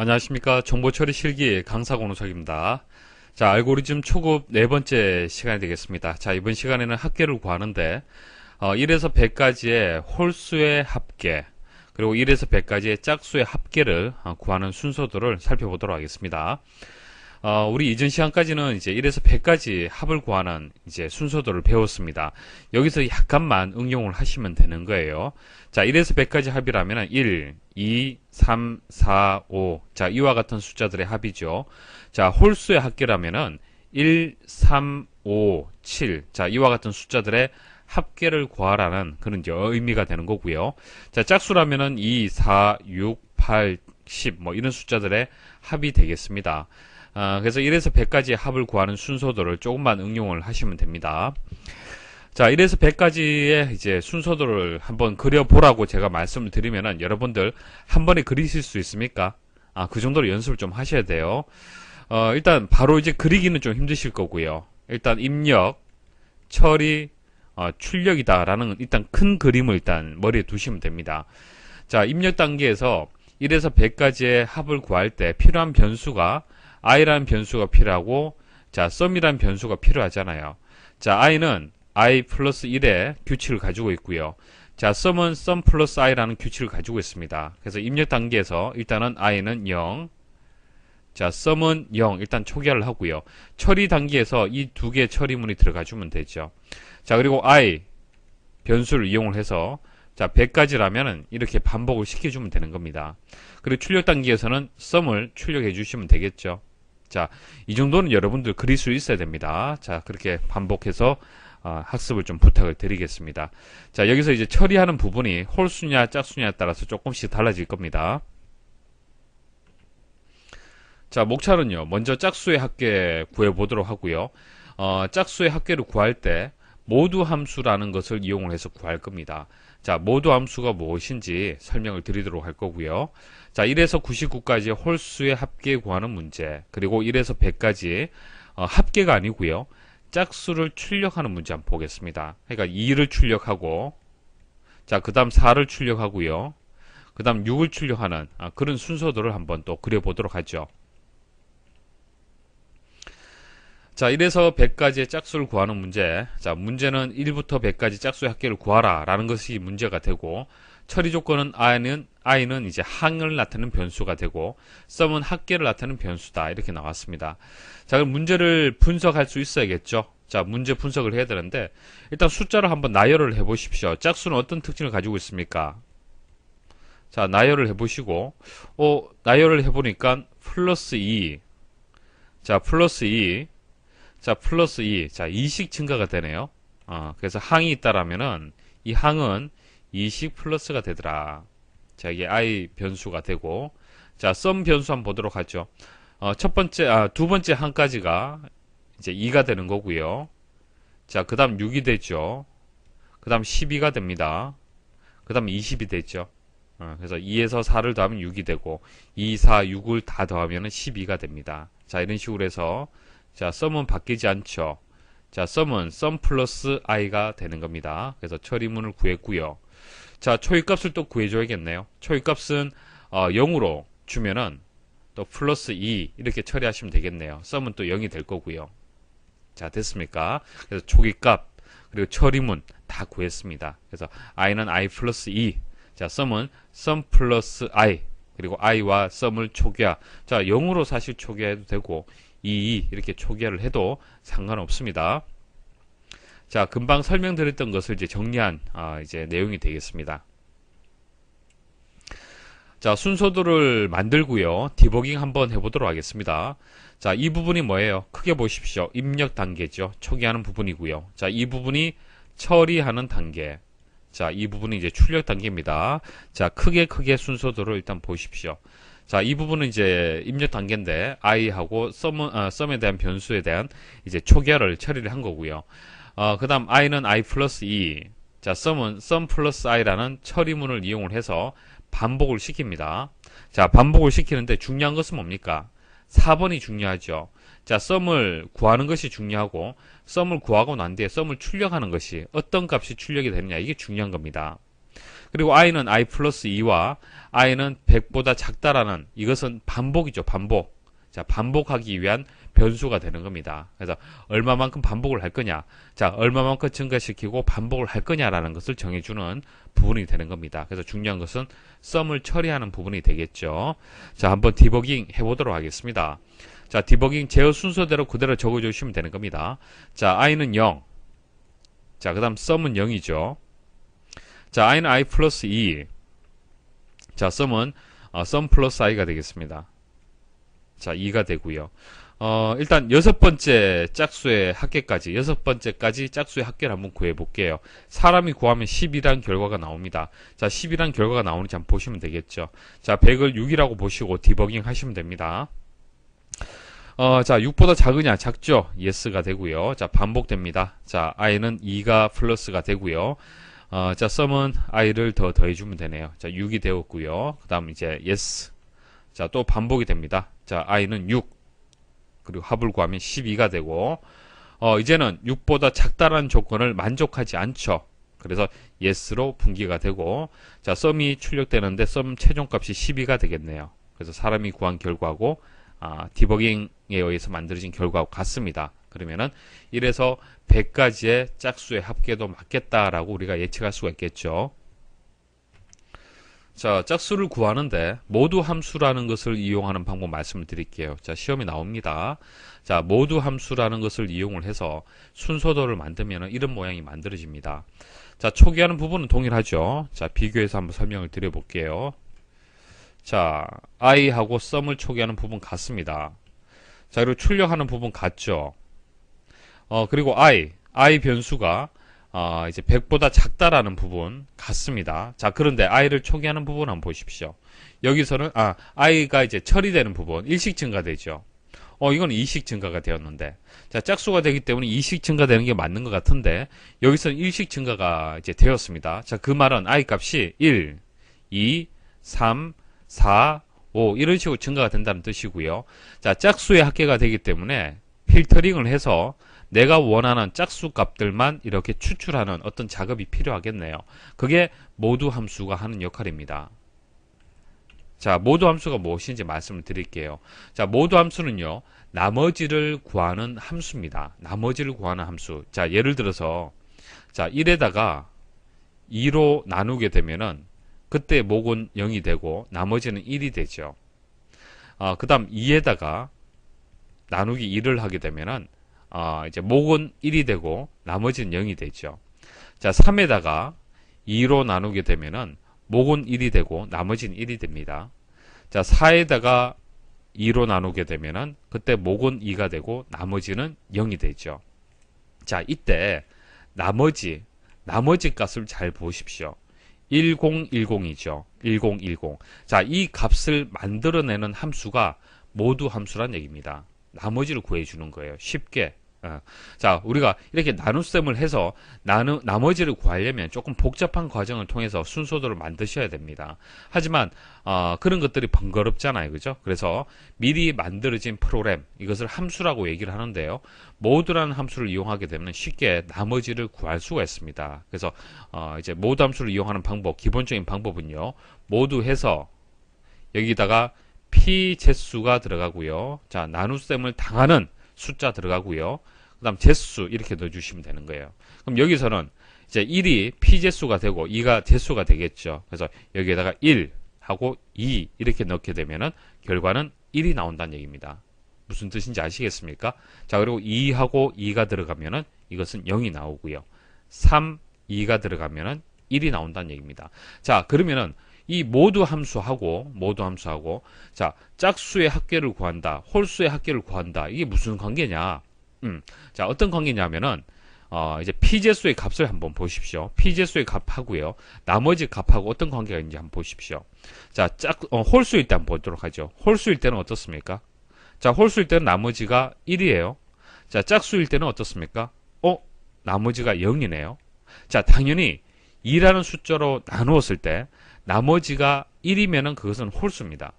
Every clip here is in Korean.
안녕하십니까. 정보처리 실기 강사 권호석입니다. 자, 알고리즘 초급 네 번째 시간이 되겠습니다. 자, 이번 시간에는 합계를 구하는데 1에서 100까지의 홀수의 합계, 그리고 1에서 100까지의 짝수의 합계를 구하는 순서들을 살펴보도록 하겠습니다. 우리 이전 시간까지는 이제 1에서 100까지 합을 구하는 이제 순서들을 배웠습니다. 여기서 약간만 응용을 하시면 되는 거예요. 자, 1에서 100까지 합이라면 1, 2, 3, 4, 5. 자, 이와 같은 숫자들의 합이죠. 자, 홀수의 합계라면은 1, 3, 5, 7. 자, 이와 같은 숫자들의 합계를 구하라는 그런 이제 의미가 되는 거고요. 자, 짝수라면은 2, 4, 6, 8, 10. 뭐 이런 숫자들의 합이 되겠습니다. 그래서 1에서 100까지의 합을 구하는 순서들을 조금만 응용을 하시면 됩니다. 자, 1에서 100까지의 이제 순서들을 한번 그려보라고 제가 말씀을 드리면은 여러분들 한 번에 그리실 수 있습니까? 그 정도로 연습을 좀 하셔야 돼요. 일단 바로 이제 그리기는 좀 힘드실 거고요. 일단 입력, 처리, 출력이다라는 일단 큰 그림을 일단 머리에 두시면 됩니다. 자, 입력 단계에서 1에서 100까지의 합을 구할 때 필요한 변수가 i라는 변수가 필요하고, 자, sum이라는 변수가 필요하잖아요. 자, i는 i 플러스 1의 규칙을 가지고 있고요. 자, sum은 sum 플러스 i라는 규칙을 가지고 있습니다. 그래서 입력 단계에서 일단은 i는 0, 자, sum은 0, 일단 초기화를 하고요. 처리 단계에서 이 두 개의 처리문이 들어가 주면 되죠. 자, 그리고 i 변수를 이용을 해서 자, 100까지라면은 이렇게 반복을 시켜주면 되는 겁니다. 그리고 출력 단계에서는 sum을 출력해 주시면 되겠죠. 자, 이 정도는 여러분들 그릴 수 있어야 됩니다. 자, 그렇게 반복해서 학습을 좀 부탁을 드리겠습니다. 자, 여기서 이제 처리하는 부분이 홀수냐 짝수냐에 따라서 조금씩 달라질 겁니다. 자, 목차는요, 먼저 짝수의 합계 구해보도록 하고요. 짝수의 합계를 구할 때 모두 함수라는 것을 이용을 해서 구할 겁니다. 자, 모두 함수가 무엇인지 설명을 드리도록 할 거고요. 자, 1에서 99까지 홀수의 합계 구하는 문제, 그리고 1에서 100까지 합계가 아니고요, 짝수를 출력하는 문제 한번 보겠습니다. 그러니까 2를 출력하고, 자, 그 다음 4를 출력하고요, 그 다음 6을 출력하는 그런 순서들을 한번 또 그려보도록 하죠. 자, 1에서 100까지의 짝수를 구하는 문제. 자, 문제는 1부터 100까지 짝수의 합계를 구하라 라는 것이 문제가 되고, 처리 조건은 i는 이제 항을 나타내는 변수가 되고, sum은 합계를 나타내는 변수다, 이렇게 나왔습니다. 자, 그럼 문제를 분석할 수 있어야겠죠. 자, 문제 분석을 해야 되는데, 일단 숫자를 한번 나열을 해 보십시오. 짝수는 어떤 특징을 가지고 있습니까? 자, 나열을 해 보시고, 나열을 해 보니까 플러스 2, 자, 플러스 2, 자, 플러스 2. 자, 2씩 증가가 되네요. 그래서 항이 있다라면은, 이 항은 2씩 플러스가 되더라. 자, 이게 i 변수가 되고, 자, sum 변수 한번 보도록 하죠. 두 번째 항까지가 이제 2가 되는 거고요. 자, 그 다음 6이 되죠. 그 다음 12가 됩니다. 그 다음 20이 되죠. 그래서 2에서 4를 더하면 6이 되고, 2, 4, 6을 다 더하면 12가 됩니다. 자, 이런 식으로 해서, 자, sum은 바뀌지 않죠. 자, sum은 sum 플러스 i가 되는 겁니다. 그래서 처리문을 구했고요. 자, 초이값을 또 구해줘야겠네요. 초이값은 0으로 주면은 또 플러스 2 이렇게 처리하시면 되겠네요. sum은 또 0이 될 거고요. 자, 됐습니까? 그래서 초기값 그리고 처리문 다 구했습니다. 그래서 i는 i 플러스 2, 자, sum은 sum 플러스 i, 그리고 i와 sum을 초기화. 자, 0으로 사실 초기화해도 되고 2 이렇게 초기화를 해도 상관없습니다. 자, 금방 설명드렸던 것을 이제 정리한 이제 내용이 되겠습니다. 자, 순서들을 만들고요, 디버깅 한번 해보도록 하겠습니다. 자, 이 부분이 뭐예요? 크게 보십시오. 입력 단계죠. 초기화하는 부분이고요. 자, 이 부분이 처리하는 단계. 자, 이 부분이 이제 출력 단계입니다. 자, 크게 순서들을 일단 보십시오. 자, 이 부분은 이제 입력 단계인데 i하고 sum에 대한 변수에 대한 이제 초기화를 처리를 한 거고요. 그 다음 i는 i 플러스 2, 자, sum은 sum 플러스 i라는 처리문을 이용을 해서 반복을 시킵니다. 자, 반복을 시키는데 중요한 것은 뭡니까? 4번이 중요하죠. 자, sum을 구하는 것이 중요하고, sum을 구하고 난 뒤에 sum을 출력하는 것이 어떤 값이 출력이 되느냐, 이게 중요한 겁니다. 그리고 i는 i 플러스 2와 i는 100보다 작다라는 이것은 반복이죠. 반복. 자, 반복하기 위한 변수가 되는 겁니다. 그래서 얼마만큼 반복을 할 거냐. 자, 얼마만큼 증가시키고 반복을 할 거냐라는 것을 정해주는 부분이 되는 겁니다. 그래서 중요한 것은 썸을 처리하는 부분이 되겠죠. 자, 한번 디버깅 해보도록 하겠습니다. 자, 디버깅 제어 순서대로 그대로 적어주시면 되는 겁니다. 자, i는 0. 자, 그 다음 썸은 0이죠. 자, i는 i 플러스 2. 자, 썸은 썸 플러스 i가 되겠습니다. 자, 2가 되고요. 일단 여섯 번째 짝수의 합계까지, 여섯 번째까지 짝수의 합계를 한번 구해볼게요. 사람이 구하면 10이란 결과가 나옵니다. 자, 10이란 결과가 나오는지 한번 보시면 되겠죠. 자, 100을 6이라고 보시고 디버깅 하시면 됩니다. 자, 6보다 작으냐? 작죠? yes가 되고요. 자, 반복됩니다. 자, i는 2가 플러스가 되고요. 자, 썸은 i를 더 더해주면 되네요. 자, 6이 되었고요. 그 다음 이제 yes. 자, 또 반복이 됩니다. 자, i는 6. 그리고 합을 구하면 12가 되고, 이제는 6보다 작다라는 조건을 만족하지 않죠. 그래서 yes로 분기가 되고, 자, 썸이 출력되는데 썸 최종값이 12가 되겠네요. 그래서 사람이 구한 결과하고, 디버깅에 의해서 만들어진 결과하고 같습니다. 그러면은 1에서 100까지의 짝수의 합계도 맞겠다라고 우리가 예측할 수가 있겠죠. 자, 짝수를 구하는데 모두 함수라는 것을 이용하는 방법 말씀을 드릴게요. 자, 시험이 나옵니다. 자, 모두 함수라는 것을 이용을 해서 순서도를 만들면 이런 모양이 만들어집니다. 자, 초기화하는 부분은 동일하죠. 자, 비교해서 한번 설명을 드려볼게요. 자, i하고 썸을 초기화하는 부분 같습니다. 자, 그리고 출력하는 부분 같죠. 그리고 i 변수가 이제 100보다 작다라는 부분 같습니다. 자, 그런데 i를 초기화하는 부분 한번 보십시오. 여기서는 i가 이제 처리되는 부분 일식 증가되죠. 이건 이식 증가가 되었는데, 자, 짝수가 되기 때문에 이식 증가되는 게 맞는 것 같은데 여기서는 일식 증가가 이제 되었습니다. 자, 그 말은 i 값이 1, 2, 3, 4, 5 이런 식으로 증가가 된다는 뜻이고요. 자, 짝수의 합계가 되기 때문에 필터링을 해서 내가 원하는 짝수 값들만 이렇게 추출하는 어떤 작업이 필요하겠네요. 그게 모두 함수가 하는 역할입니다. 자, 모두 함수가 무엇인지 말씀을 드릴게요. 자, 모두 함수는요, 나머지를 구하는 함수입니다. 나머지를 구하는 함수. 자, 예를 들어서, 자, 1에다가 2로 나누게 되면은, 그때 목은 0이 되고, 나머지는 1이 되죠. 그 다음 2에다가 나누기 2를 하게 되면은, 이제 목은 1이 되고 나머지는 0이 되죠. 자, 3에다가 2로 나누게 되면은 목은 1이 되고 나머지는 1이 됩니다. 자, 4에다가 2로 나누게 되면은 그때 목은 2가 되고 나머지는 0이 되죠. 자, 이때 나머지 값을 잘 보십시오. 1010이죠. 1010. 자, 이 값을 만들어내는 함수가 모두 함수란 얘기입니다. 나머지를 구해주는 거예요. 쉽게. 자, 우리가 이렇게 나눗셈을 해서 나머지를 구하려면 조금 복잡한 과정을 통해서 순서도를 만드셔야 됩니다. 하지만 그런 것들이 번거롭잖아요. 그죠? 그래서 미리 만들어진 프로그램, 이것을 함수라고 얘기를 하는데요. 모두라는 함수를 이용하게 되면 쉽게 나머지를 구할 수가 있습니다. 그래서 이제 모두 함수를 이용하는 방법, 기본적인 방법은요. 모두 해서 여기다가 p 제수가 들어가고요. 자, 나눗셈을 당하는 숫자 들어가고요. 그 다음 제수 이렇게 넣어주시면 되는 거예요. 그럼 여기서는 이제 1이 p 제수가 되고 2가 제수가 되겠죠. 그래서 여기에다가 1 하고 2 이렇게 넣게 되면은 결과는 1이 나온다는 얘기입니다. 무슨 뜻인지 아시겠습니까? 자, 그리고 2하고 2가 들어가면은 이것은 0이 나오고요. 3, 2가 들어가면은 1이 나온다는 얘기입니다. 자, 그러면은 이 모두 함수하고 자, 짝수의 합계를 구한다, 홀수의 합계를 구한다. 이게 무슨 관계냐? 자, 어떤 관계냐면은 이제 p제수의 값을 한번 보십시오. p제수의 값하고요, 나머지 값하고 어떤 관계가 있는지 한번 보십시오. 자, 홀수일 때 한번 보도록 하죠. 홀수일 때는 어떻습니까? 자, 홀수일 때는 나머지가 1이에요. 자, 짝수일 때는 어떻습니까? 나머지가 0이네요. 자, 당연히 2라는 숫자로 나누었을 때 나머지가 1이면은 그것은 홀수입니다.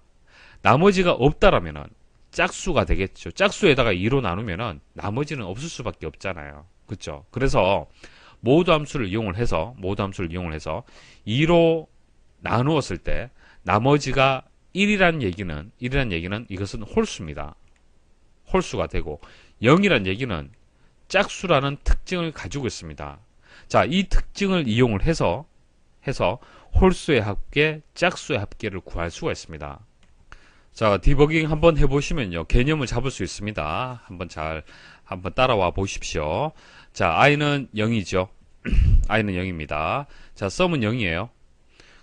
나머지가 없다라면은 짝수가 되겠죠. 짝수에다가 2로 나누면은 나머지는 없을 수밖에 없잖아요. 그렇죠? 그래서 모두 함수를 이용을 해서 2로 나누었을 때 나머지가 1이라는 얘기는 이것은 홀수입니다. 홀수가 되고 0이라는 얘기는 짝수라는 특징을 가지고 있습니다. 자, 이 특징을 이용을 해서 홀수의 합계, 짝수의 합계를 구할 수가 있습니다. 자, 디버깅 한번 해보시면요, 개념을 잡을 수 있습니다. 한번 따라와 보십시오. 자, i는 0이죠. i는 0입니다. 자, sum은 0이에요.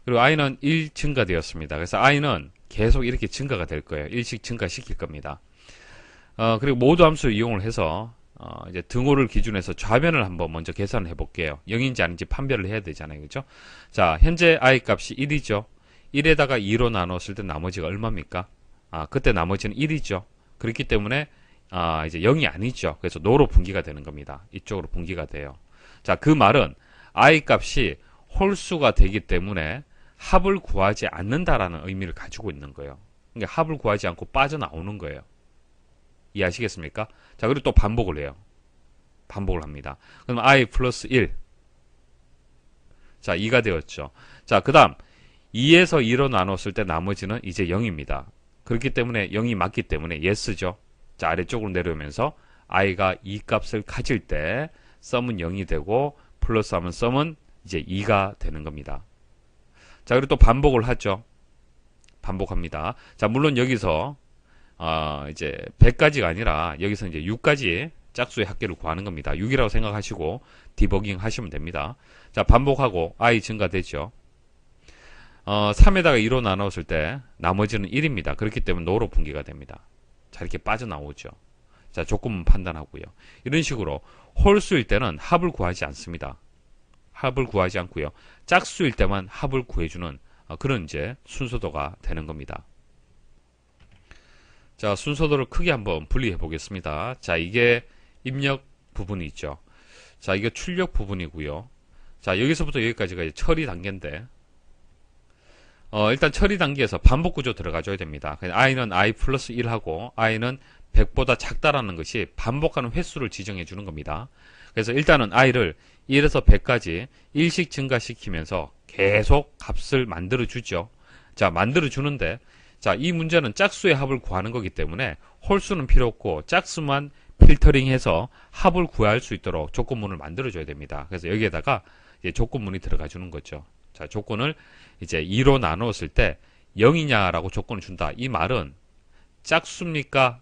그리고 i는 1 증가되었습니다. 그래서 i는 계속 이렇게 증가가 될 거예요. 1씩 증가시킬 겁니다. 그리고 모두 함수를 이용을 해서 이제 등호를 기준해서 좌변을 한번 먼저 계산을 해볼게요. 0인지 아닌지 판별을 해야 되잖아요. 그죠? 자, 현재 i 값이 1이죠. 1에다가 2로 나눴을 때 나머지가 얼마입니까? 그때 나머지는 1이죠. 그렇기 때문에 이제 0이 아니죠. 그래서 노로 분기가 되는 겁니다. 이쪽으로 분기가 돼요. 자, 그 말은 i 값이 홀수가 되기 때문에 합을 구하지 않는다라는 의미를 가지고 있는 거예요. 그러니까 합을 구하지 않고 빠져나오는 거예요. 이해하시겠습니까? 자, 그리고 또 반복을 해요. 반복을 합니다. 그럼 i 플러스 1. 자, 2가 되었죠. 자, 그 다음 2에서 2로 나눴을 때 나머지는 이제 0입니다. 그렇기 때문에 0이 맞기 때문에 yes죠. 자, 아래쪽으로 내려오면서 i가 2 값을 가질 때 sum은 0이 되고 플러스 하면 sum은 이제 2가 되는 겁니다. 자, 그리고 또 반복을 하죠. 반복합니다. 자, 물론 여기서 이제 100까지가 아니라 여기서 이제 6까지 짝수의 합계를 구하는 겁니다. 6이라고 생각하시고 디버깅 하시면 됩니다. 자, 반복하고 i 증가되죠. 3에다가 2로 나눴을 때 나머지는 1입니다. 그렇기 때문에 노로 분기가 됩니다. 자, 이렇게 빠져나오죠. 자, 조건문 판단하고요. 이런 식으로 홀수일 때는 합을 구하지 않습니다. 합을 구하지 않고요. 짝수일 때만 합을 구해주는 그런 이제 순서도가 되는 겁니다. 자, 순서도를 크게 한번 분리해 보겠습니다. 자, 이게 입력 부분이 있죠. 자, 이게 출력 부분이고요. 자, 여기서부터 여기까지가 이제 처리 단계인데, 일단 처리 단계에서 반복 구조 들어가줘야 됩니다. i는 i 플러스 1하고 i는 100보다 작다라는 것이 반복하는 횟수를 지정해 주는 겁니다. 그래서 일단은 i를 1에서 100까지 1씩 증가시키면서 계속 값을 만들어 주죠. 자, 만들어 주는데, 자, 이 문제는 짝수의 합을 구하는 거기 때문에 홀수는 필요 없고 짝수만 필터링해서 합을 구할 수 있도록 조건문을 만들어 줘야 됩니다. 그래서 여기에다가 이제 조건문이 들어가 주는 거죠. 자, 조건을 이제 2로 나누었을 때 0이냐라고 조건을 준다. 이 말은 짝수입니까?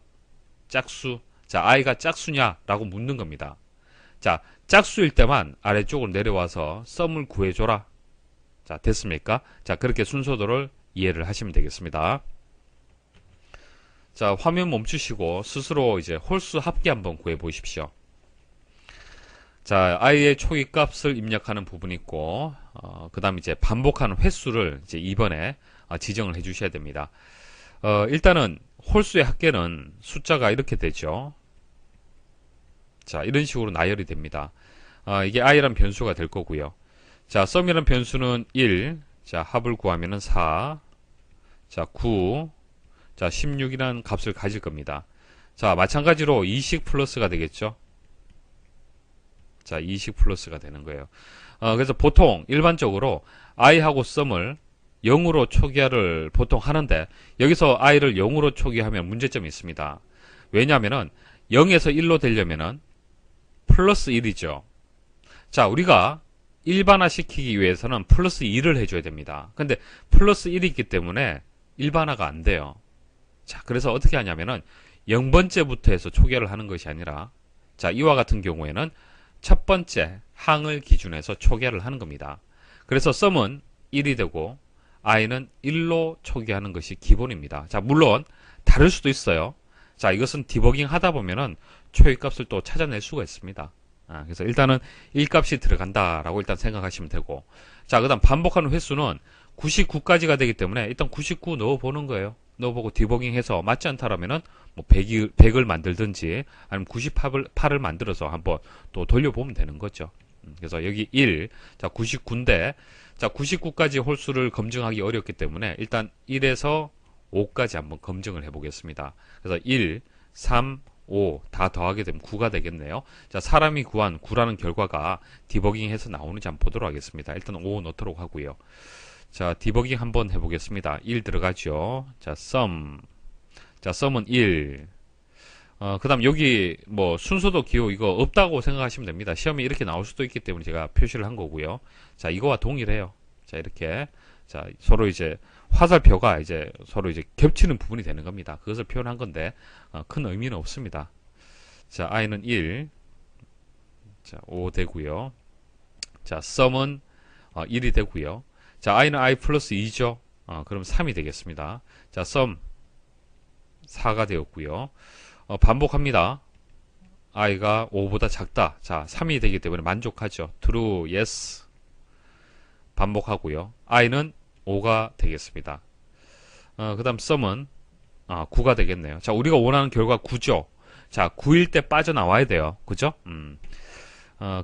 짝수. 자, i가 짝수냐라고 묻는 겁니다. 자, 짝수일 때만 아래쪽으로 내려와서 sum을 구해줘라. 자, 됐습니까? 자, 그렇게 순서도를 이해를 하시면 되겠습니다. 자, 화면 멈추시고 스스로 이제 홀수 합계 한번 구해 보십시오. 자, i의 초기 값을 입력하는 부분이 있고, 그 다음 이제 반복하는 횟수를 이제 이번에 지정을 해 주셔야 됩니다. 일단은 홀수의 합계는 숫자가 이렇게 되죠. 자, 이런 식으로 나열이 됩니다. 이게 i란 변수가 될 거고요. 자, sum이란 변수는 1, 자, 합을 구하면은 4, 자, 9, 자, 16이라는 값을 가질 겁니다. 자, 마찬가지로 2식 플러스가 되겠죠. 자, 2식 플러스가 되는 거예요. 그래서 보통 일반적으로 i하고 sum을 0으로 초기화를 보통 하는데, 여기서 i를 0으로 초기화하면 문제점이 있습니다. 왜냐하면은 0에서 1로 되려면은 플러스 1이죠. 자, 우리가 일반화 시키기 위해서는 플러스 2를 해줘야 됩니다. 근데 플러스 1이 있기 때문에 일반화가 안 돼요. 자, 그래서 어떻게 하냐면은 0번째부터 해서 초기화를 하는 것이 아니라, 자, 이와 같은 경우에는 첫 번째 항을 기준해서 초기화를 하는 겁니다. 그래서 sum은 1이 되고 i는 1로 초기화하는 것이 기본입니다. 자, 물론 다를 수도 있어요. 자, 이것은 디버깅 하다 보면은 초기값을 또 찾아낼 수가 있습니다. 그래서 일단은 1값이 들어간다라고 일단 생각하시면 되고, 자, 그 다음 반복하는 횟수는 99까지가 되기 때문에 일단 99 넣어보는 거예요. 넣어보고 디버깅해서 맞지 않다라면은 뭐 100을 만들든지 아니면 98을 만들어서 한번 또 돌려보면 되는 거죠. 그래서 여기 1, 자, 99인데, 자, 99까지 홀수를 검증하기 어렵기 때문에 일단 1에서 5까지 한번 검증을 해보겠습니다. 그래서 1, 3, 5 다 더하게 되면 9가 되겠네요. 자, 사람이 구한 9라는 결과가 디버깅해서 나오는지 한번 보도록 하겠습니다. 일단 5 넣도록 하고요. 자, 디버깅 한번 해보겠습니다. 1 들어가죠. 자, sum. 자, sum은 1. 그 다음 여기 뭐 순서도 기호 이거 없다고 생각하시면 됩니다. 시험이 이렇게 나올 수도 있기 때문에 제가 표시를 한 거고요. 자, 이거와 동일해요. 자, 이렇게. 자, 서로 이제 화살표가 이제 서로 이제 겹치는 부분이 되는 겁니다. 그것을 표현한 건데, 큰 의미는 없습니다. 자, i는 1. 자, 5 되고요. 자, sum은 1이 되고요. 자, i는 i 플러스 2죠. 그럼 3이 되겠습니다. 자, sum 4가 되었고요. 반복합니다. i가 5보다 작다. 자, 3이 되기 때문에 만족하죠. true, yes. 반복하고요. i는 5가 되겠습니다. 그 다음 sum은 9가 되겠네요. 자, 우리가 원하는 결과 9죠. 자, 9일 때 빠져나와야 돼요. 그죠?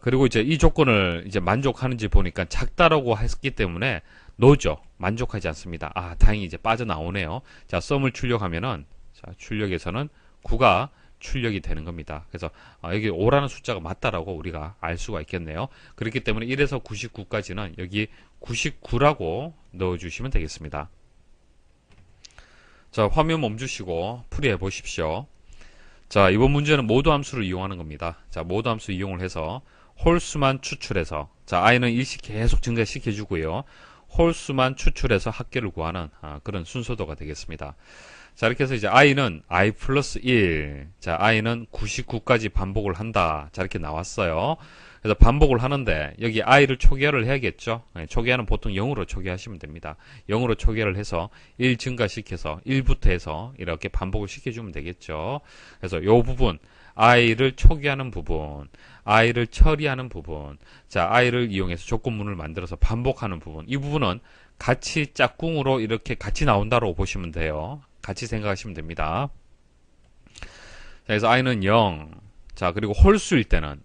그리고 이제 이 조건을 이제 만족하는지 보니까 작다라고 했기 때문에 노죠. 만족하지 않습니다. 다행히 이제 빠져나오네요. 자, sum을 출력하면은, 자, 출력에서는 9가 출력이 되는 겁니다. 그래서 여기 5라는 숫자가 맞다라고 우리가 알 수가 있겠네요. 그렇기 때문에 1에서 99까지는 여기 99라고 넣어주시면 되겠습니다. 자, 화면 멈추시고 풀이해 보십시오. 자, 이번 문제는 모두 함수를 이용하는 겁니다. 자, 모두 함수 이용을 해서 홀수만 추출해서, 자, i는 일씩 계속 증가시켜 주고요. 홀수만 추출해서 합계를 구하는 그런 순서도가 되겠습니다. 자, 이렇게 해서 이제 i는 i 플러스 1. 자, i는 99까지 반복을 한다. 자, 이렇게 나왔어요. 그래서 반복을 하는데 여기 i를 초기화를 해야겠죠. 초기화는 보통 0으로 초기화하시면 됩니다. 0으로 초기화를 해서 1 증가시켜서 1부터 해서 이렇게 반복을 시켜주면 되겠죠. 그래서 이 부분 i를 초기화하는 부분, i를 처리하는 부분, 자, i를 이용해서 조건문을 만들어서 반복하는 부분, 이 부분은 같이 짝꿍으로 이렇게 같이 나온다고 보시면 돼요. 같이 생각하시면 됩니다. 자, 그래서 i는 0. 자, 그리고 홀수일 때는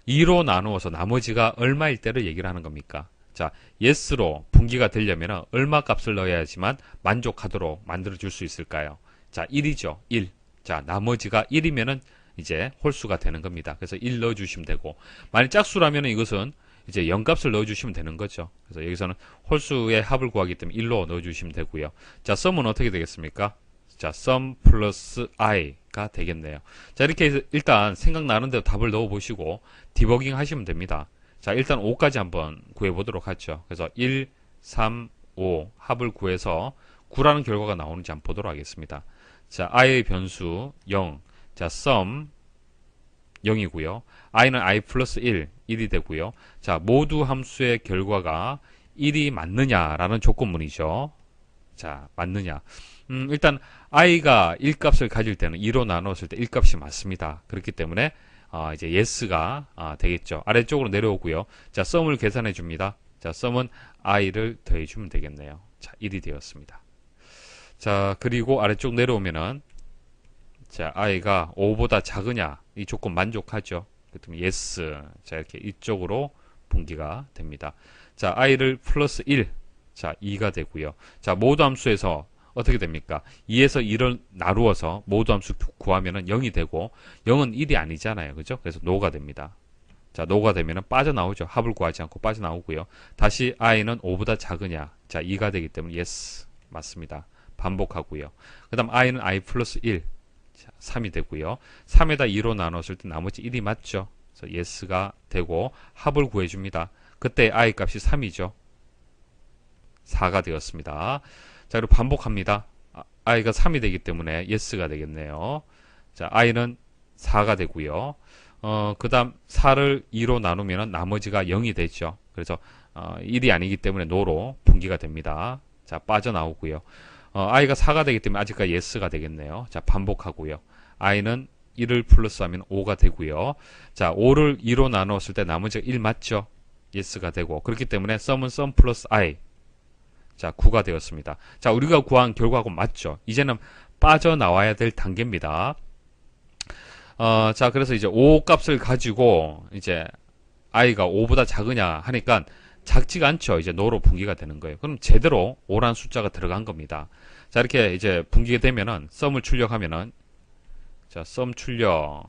2로 나누어서 나머지가 얼마일 때를 얘기를 하는 겁니까? 자, yes로 분기가 되려면 얼마 값을 넣어야지만 만족하도록 만들어 줄 수 있을까요? 자, 1이죠. 1. 자, 나머지가 1이면은 이제 홀수가 되는 겁니다. 그래서 1 넣어 주시면 되고, 만약 짝수라면 이것은 이제 0값을 넣어 주시면 되는 거죠. 그래서 여기서는 홀수의 합을 구하기 때문에 1로 넣어 주시면 되고요. 자, sum은 어떻게 되겠습니까? 자, sum 플러스 i가 되겠네요. 자, 이렇게 해서 일단 생각나는 대로 답을 넣어 보시고 디버깅 하시면 됩니다. 자, 일단 5까지 한번 구해 보도록 하죠. 그래서 1, 3, 5 합을 구해서 9라는 결과가 나오는지 한번 보도록 하겠습니다. 자, i의 변수 0. 자, sum 0이고요. i는 i 플러스 1, 1이 되고요. 자, 모두 함수의 결과가 1이 맞느냐라는 조건문이죠. 자, 맞느냐. 일단 i가 1값을 가질 때는 2로 나눴을 때 1값이 맞습니다. 그렇기 때문에 이제 yes가 되겠죠. 아래쪽으로 내려오고요. 자, sum을 계산해 줍니다. 자, sum은 i를 더해 주면 되겠네요. 자, 1이 되었습니다. 자, 그리고 아래쪽 내려오면은 자, i가 5보다 작으냐, 이 조건 만족하죠. 그렇다면 yes. 자, 이렇게 이쪽으로 분기가 됩니다. 자, i를 플러스 1. 자, 2가 되고요. 자, 모두 함수에서 어떻게 됩니까? 2에서 1을 나누어서 모두 함수 구하면은 0이 되고 0은 1이 아니잖아요. 그죠? 그래서 no가 됩니다. 자, no가 되면은 빠져나오죠. 합을 구하지 않고 빠져나오고요. 다시 i는 5보다 작으냐? 자, 2가 되기 때문에 yes. 맞습니다. 반복하고요. 그다음 i는 i 플러스 1. 자, 3이 되고요. 3에다 2로 나눴을 때 나머지 1이 맞죠. 그래서 yes가 되고 합을 구해줍니다. 그때 i 값이 3이죠. 4가 되었습니다. 자, 그리고 반복합니다. i가 3이 되기 때문에 yes가 되겠네요. 자, i는 4가 되고요. 그 다음 4를 2로 나누면 나머지가 0이 되죠. 그래서 1이 아니기 때문에 no로 분기가 됩니다. 자, 빠져나오고요. i가 4가 되기 때문에 아직까지 yes가 되겠네요. 자, 반복하고요. i는 1을 플러스하면 5가 되고요. 자, 5를 2로 나누었을 때 나머지가 1 맞죠? yes가 되고, 그렇기 때문에 sum은 sum 플러스 i. 자, 9가 되었습니다. 자, 우리가 구한 결과하고 맞죠? 이제는 빠져나와야 될 단계입니다. 자, 그래서 이제 5 값을 가지고 이제 i가 5보다 작으냐 하니까 작지가 않죠. 이제 no로 분기가 되는 거예요. 그럼 제대로 5라는 숫자가 들어간 겁니다. 자, 이렇게 이제 분기가 되면은 sum을 출력하면은 자, 썸 출력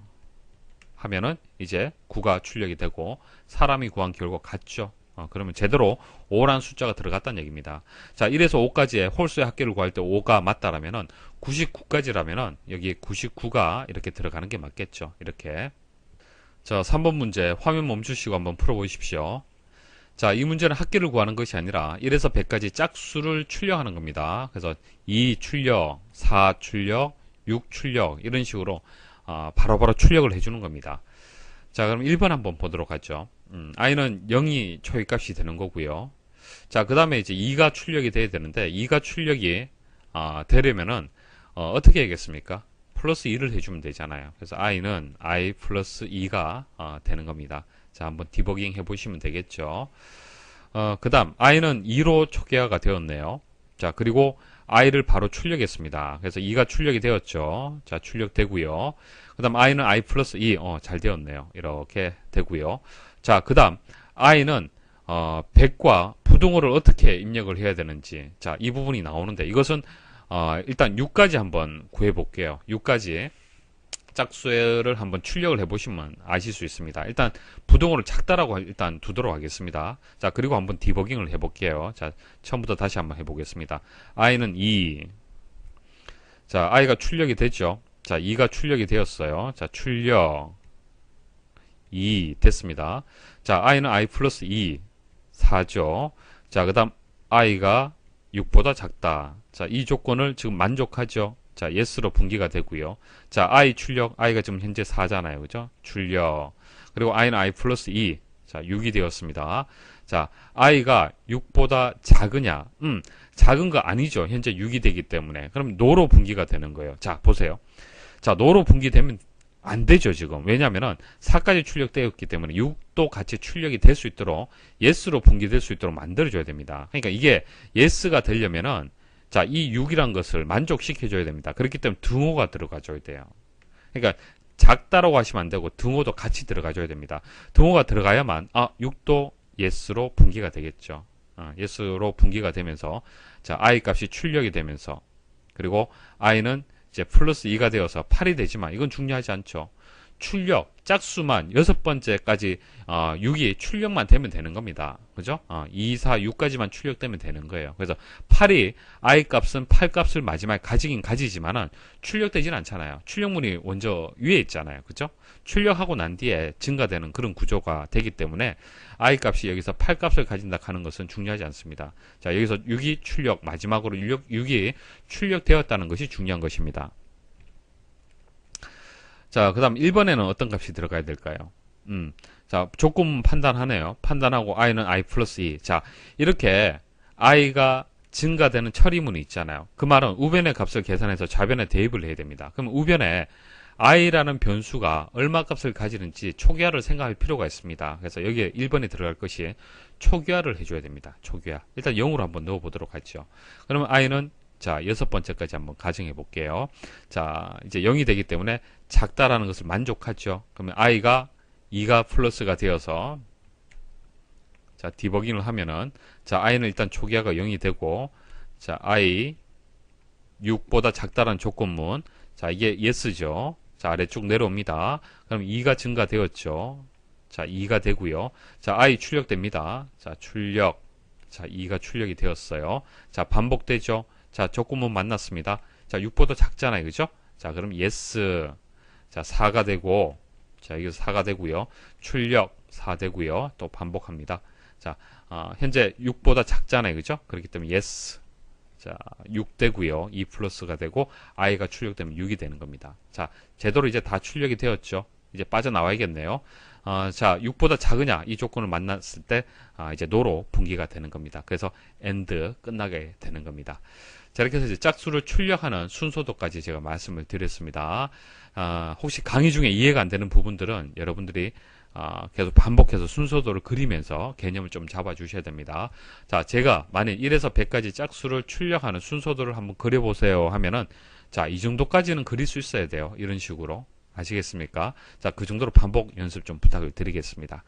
하면은 이제 9가 출력이 되고 사람이 구한 결과 같죠. 그러면 제대로 5라는 숫자가 들어갔다는 얘기입니다. 자, 1에서 5까지의 홀수의 합계를 구할 때 5가 맞다라면은 99까지라면은 여기 99가 이렇게 들어가는 게 맞겠죠. 이렇게. 자, 3번 문제 화면 멈추시고 한번 풀어보십시오. 자, 이 문제는 합계를 구하는 것이 아니라 1에서 100까지 짝수를 출력하는 겁니다. 그래서 2 출력, 4 출력, 6 출력 이런 식으로 바로바로 출력을 해주는 겁니다. 자, 그럼 1번 한번 보도록 하죠. i는 0이 초기값이 되는 거고요. 자, 그 다음에 이제 2가 출력이 돼야 되는데 2가 출력이 되려면은 어떻게 해야겠습니까? 플러스 2를 해주면 되잖아요. 그래서 i는 i 플러스 2가 되는 겁니다. 자, 한번 디버깅 해보시면 되겠죠. 그 다음 i는 2로 초기화가 되었네요. 자, 그리고 i를 바로 출력했습니다. 그래서 2가 출력이 되었죠. 자, 출력되고요. 그 다음 i는 i 플러스 2, 잘 되었네요. 이렇게 되고요. 자, 그 다음 i는 100과 부등호를 어떻게 입력을 해야 되는지, 자, 이 부분이 나오는데 이것은 일단 6까지 한번 구해 볼게요. 6까지 짝수를 한번 출력을 해 보시면 아실 수 있습니다. 일단 부등호를 작다라고 일단 두도록 하겠습니다. 자, 그리고 한번 디버깅을 해 볼게요. 자, 처음부터 다시 한번 해 보겠습니다. i는 2. 자, i가 출력이 됐죠. 자, 2가 출력이 되었어요. 자, 출력 2 됐습니다. 자, i는 i 플러스 2 4죠. 자, 그 다음 i가 6보다 작다. 자, 이 조건을 지금 만족하죠. 자, yes로 분기가 되고요. 자, i 출력, i가 지금 현재 4잖아요. 그죠? 출력. 그리고 i는 i 플러스 2. 자, 6이 되었습니다. 자, i가 6보다 작으냐? 작은 거 아니죠. 현재 6이 되기 때문에. 그럼 no로 분기가 되는 거예요. 자, 보세요. 자, no로 분기되면 안 되죠, 지금. 왜냐면은 4까지 출력되었기 때문에 6도 같이 출력이 될 수 있도록 yes로 분기될 수 있도록 만들어줘야 됩니다. 그러니까 이게 yes가 되려면은 자, 이 6이란 것을 만족시켜줘야 됩니다. 그렇기 때문에 등호가 들어가줘야 돼요. 그러니까 작다라고 하시면 안 되고 등호도 같이 들어가줘야 됩니다. 등호가 들어가야만 6도 yes로 분기가 되겠죠. yes로 분기가 되면서 자, i 값이 출력이 되면서 그리고 i는 이제 플러스 2가 되어서 8이 되지만 이건 중요하지 않죠. 출력, 짝수만 6번째까지 6이 출력만 되면 되는 겁니다. 그죠? 2, 4, 6까지만 출력되면 되는 거예요. 그래서 8이 i 값은 8 값을 마지막에 가지긴 가지지만은 출력되진 않잖아요. 출력문이 먼저 위에 있잖아요. 그죠? 출력하고 난 뒤에 증가되는 그런 구조가 되기 때문에 i 값이 여기서 8 값을 가진다 하는 것은 중요하지 않습니다. 자, 여기서 6이 출력, 마지막으로 6이 출력되었다는 것이 중요한 것입니다. 자, 그 다음 1번에는 어떤 값이 들어가야 될까요? 자, 조건 판단하네요. 판단하고 i는 i 플러스 2. 자, 이렇게 i가 증가되는 처리문이 있잖아요. 그 말은 우변의 값을 계산해서 좌변에 대입을 해야 됩니다. 그럼 우변에 i라는 변수가 얼마 값을 가지는지 초기화를 생각할 필요가 있습니다. 그래서 여기에 1번에 들어갈 것이 초기화를 해줘야 됩니다. 초기화. 일단 0으로 한번 넣어보도록 하죠. 그러면 i는 자, 6번째까지 한번 가정해 볼게요. 자, 이제 0이 되기 때문에 작다라는 것을 만족하죠. 그러면 i가 2가 플러스가 되어서 자, 디버깅을 하면은 자, i는 일단 초기화가 0이 되고 자, i 6보다 작다라는 조건문 자, 이게 yes죠. 자, 아래쪽 내려옵니다. 그럼 2가 증가되었죠. 자, 2가 되고요. 자, i 출력됩니다. 자, 출력. 자, 2가 출력이 되었어요. 자, 반복되죠. 자, 조건문 만났습니다. 자, 6보다 작잖아요. 그죠? 자, 그럼 yes. 자, 4가 되고, 자, 여기서 4가 되고요. 출력 4 되고요. 또 반복합니다. 자, 현재 6보다 작잖아요. 그죠? 그렇기 때문에 yes. 자, 6 되고요. 2 플러스가 되고, i가 출력되면 6이 되는 겁니다. 자, 제대로 이제 다 출력이 되었죠. 이제 빠져나와야겠네요. 자, 6보다 작으냐? 이 조건을 만났을 때, 이제 no로 분기가 되는 겁니다. 그래서 end 끝나게 되는 겁니다. 자, 이렇게 해서 이제 짝수를 출력하는 순서도까지 제가 말씀을 드렸습니다. 혹시 강의 중에 이해가 안 되는 부분들은 여러분들이 계속 반복해서 순서도를 그리면서 개념을 좀 잡아 주셔야 됩니다. 자, 제가 만일 1에서 100까지 짝수를 출력하는 순서도를 한번 그려보세요 하면은 자, 이 정도까지는 그릴 수 있어야 돼요. 이런 식으로. 아시겠습니까? 자, 그 정도로 반복 연습 좀 부탁을 드리겠습니다.